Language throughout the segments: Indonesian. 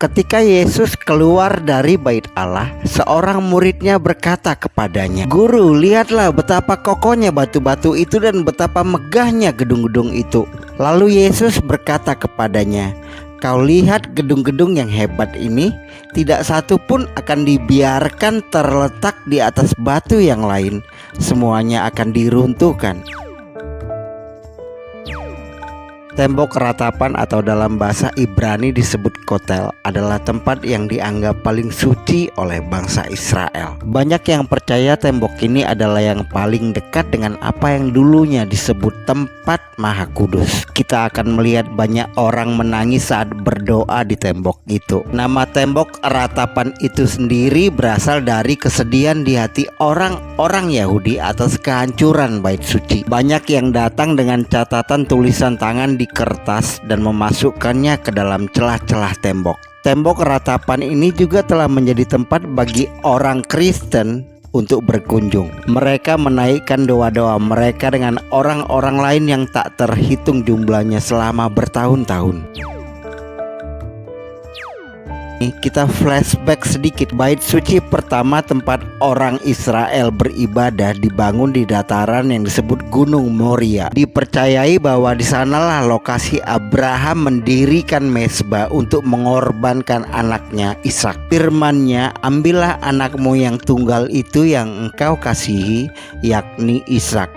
Ketika Yesus keluar dari bait Allah, seorang muridnya berkata kepadanya, "Guru, lihatlah betapa kokohnya batu-batu itu dan betapa megahnya gedung-gedung itu." Lalu Yesus berkata kepadanya, "Kau lihat gedung-gedung yang hebat ini? Tidak satu pun akan dibiarkan terletak di atas batu yang lain. Semuanya akan diruntuhkan." Tembok ratapan atau dalam bahasa Ibrani disebut kotel adalah tempat yang dianggap paling suci oleh bangsa Israel. Banyak yang percaya tembok ini adalah yang paling dekat dengan apa yang dulunya disebut tempat Maha Kudus. Kita akan melihat banyak orang menangis saat berdoa di tembok itu. Nama tembok ratapan itu sendiri berasal dari kesedihan di hati orang-orang Yahudi atas kehancuran bait suci. Banyak yang datang dengan catatan tulisan tangan di kertas dan memasukkannya ke dalam celah-celah tembok. Tembok ratapan ini juga telah menjadi tempat bagi orang Kristen untuk berkunjung. Mereka menaikkan doa-doa mereka dengan orang-orang lain yang tak terhitung jumlahnya selama bertahun-tahun. Kita flashback sedikit. Bait suci pertama tempat orang Israel beribadah dibangun di dataran yang disebut Gunung Moria. Dipercayai bahwa di sanalah lokasi Abraham mendirikan mezbah untuk mengorbankan anaknya Ishak. Firman-Nya, "Ambillah anakmu yang tunggal itu yang engkau kasihi, yakni Ishak.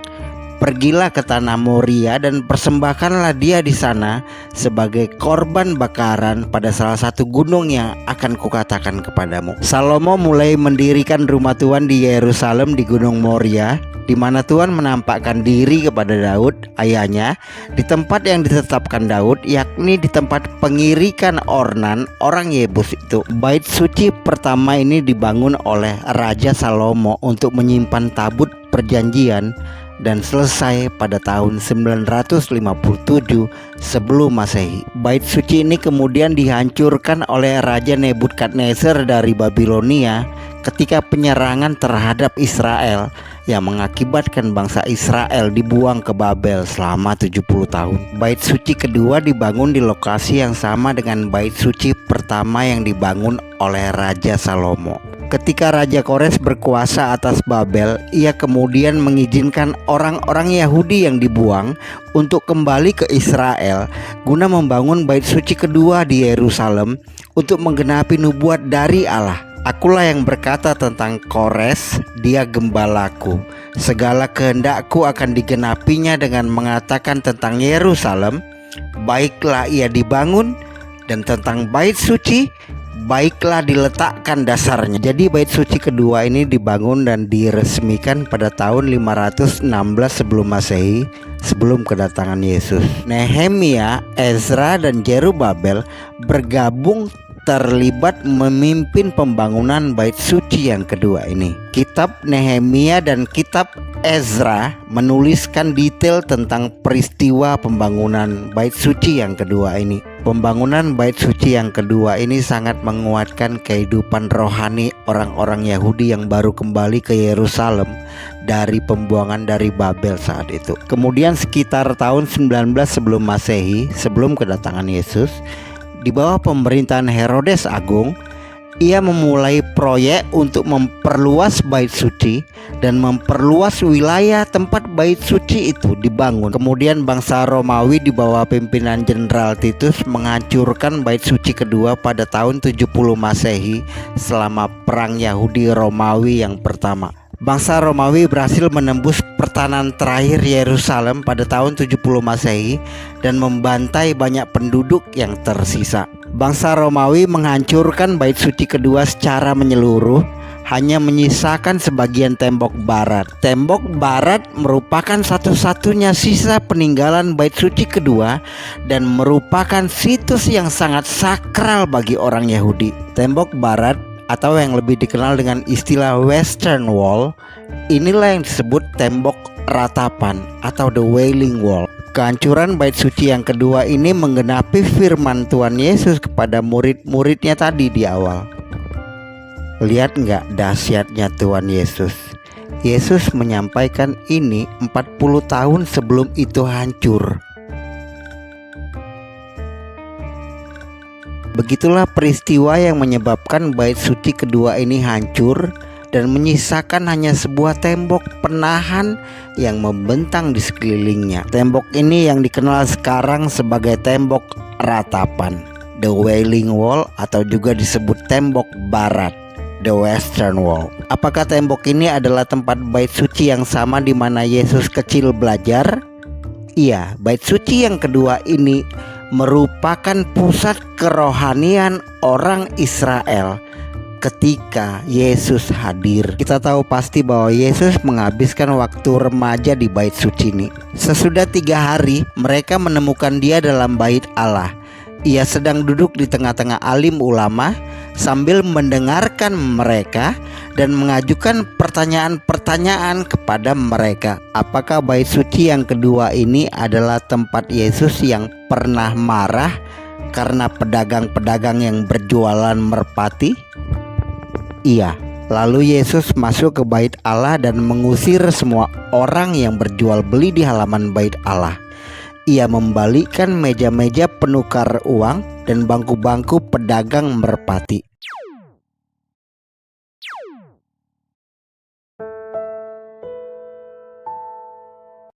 Pergilah ke tanah Moria dan persembahkanlah dia di sana sebagai korban bakaran pada salah satu gunung yang akan kukatakan kepadamu." Salomo mulai mendirikan rumah Tuhan di Yerusalem di Gunung Moria, di mana Tuhan menampakkan diri kepada Daud, ayahnya, di tempat yang ditetapkan Daud, yakni di tempat pengirikan Ornan, orang Yebus itu. Bait suci pertama ini dibangun oleh Raja Salomo untuk menyimpan tabut perjanjian dan selesai pada tahun 957 sebelum Masehi. Bait suci ini kemudian dihancurkan oleh Raja Nebukadnezar dari Babilonia ketika penyerangan terhadap Israel yang mengakibatkan bangsa Israel dibuang ke Babel selama 70 tahun. Bait suci kedua dibangun di lokasi yang sama dengan bait suci pertama yang dibangun oleh Raja Salomo. Ketika Raja Kores berkuasa atas Babel, ia kemudian mengizinkan orang-orang Yahudi yang dibuang untuk kembali ke Israel guna membangun bait suci kedua di Yerusalem untuk menggenapi nubuat dari Allah. "Akulah yang berkata tentang Kores, dia gembalaku. Segala kehendakku akan digenapinya dengan mengatakan tentang Yerusalem, baiklah ia dibangun, dan tentang bait suci, baiklah diletakkan dasarnya." Jadi bait suci kedua ini dibangun dan diresmikan pada tahun 516 sebelum Masehi, sebelum kedatangan Yesus. Nehemia, Ezra, dan Zerubabel bergabung terlibat memimpin pembangunan bait suci yang kedua ini. Kitab Nehemia dan kitab Ezra menuliskan detail tentang peristiwa pembangunan bait suci yang kedua ini. Pembangunan bait suci yang kedua ini sangat menguatkan kehidupan rohani orang-orang Yahudi yang baru kembali ke Yerusalem dari pembuangan dari Babel saat itu. Kemudian sekitar tahun 19 sebelum Masehi, sebelum kedatangan Yesus, di bawah pemerintahan Herodes Agung, ia memulai proyek untuk memperluas bait suci dan memperluas wilayah tempat bait suci itu dibangun. Kemudian bangsa Romawi di bawah pimpinan Jenderal Titus menghancurkan bait suci kedua pada tahun 70 Masehi selama perang Yahudi Romawi yang pertama. Bangsa Romawi berhasil menembus pertahanan terakhir Yerusalem pada tahun 70 Masehi dan membantai banyak penduduk yang tersisa. Bangsa Romawi menghancurkan bait suci kedua secara menyeluruh, hanya menyisakan sebagian tembok barat. Tembok barat merupakan satu-satunya sisa peninggalan bait suci kedua dan merupakan situs yang sangat sakral bagi orang Yahudi. Tembok barat, atau yang lebih dikenal dengan istilah Western Wall, inilah yang disebut tembok ratapan atau the Wailing Wall. Kehancuran bait suci yang kedua ini menggenapi firman Tuhan Yesus kepada murid-muridnya tadi di awal. Lihat nggak dahsyatnya Tuhan Yesus? Yesus menyampaikan ini 40 tahun sebelum itu hancur. Begitulah peristiwa yang menyebabkan bait suci kedua ini hancur dan menyisakan hanya sebuah tembok penahan yang membentang di sekelilingnya. Tembok ini yang dikenal sekarang sebagai tembok ratapan, The Wailing Wall, atau juga disebut tembok barat, The Western Wall. Apakah tembok ini adalah tempat bait suci yang sama di mana Yesus kecil belajar? Iya, bait suci yang kedua ini merupakan pusat kerohanian orang Israel ketika Yesus hadir. Kita tahu pasti bahwa Yesus menghabiskan waktu remaja di bait suci ini. Sesudah 3 hari, mereka menemukan dia dalam bait Allah. Ia sedang duduk di tengah-tengah alim ulama sambil mendengarkan mereka dan mengajukan pertanyaan-pertanyaan kepada mereka. Apakah bait suci yang kedua ini adalah tempat Yesus yang pernah marah karena pedagang-pedagang yang berjualan merpati? Iya. Lalu Yesus masuk ke bait Allah dan mengusir semua orang yang berjual beli di halaman bait Allah. Ia membalikkan meja-meja penukar uang dan bangku-bangku pedagang merpati.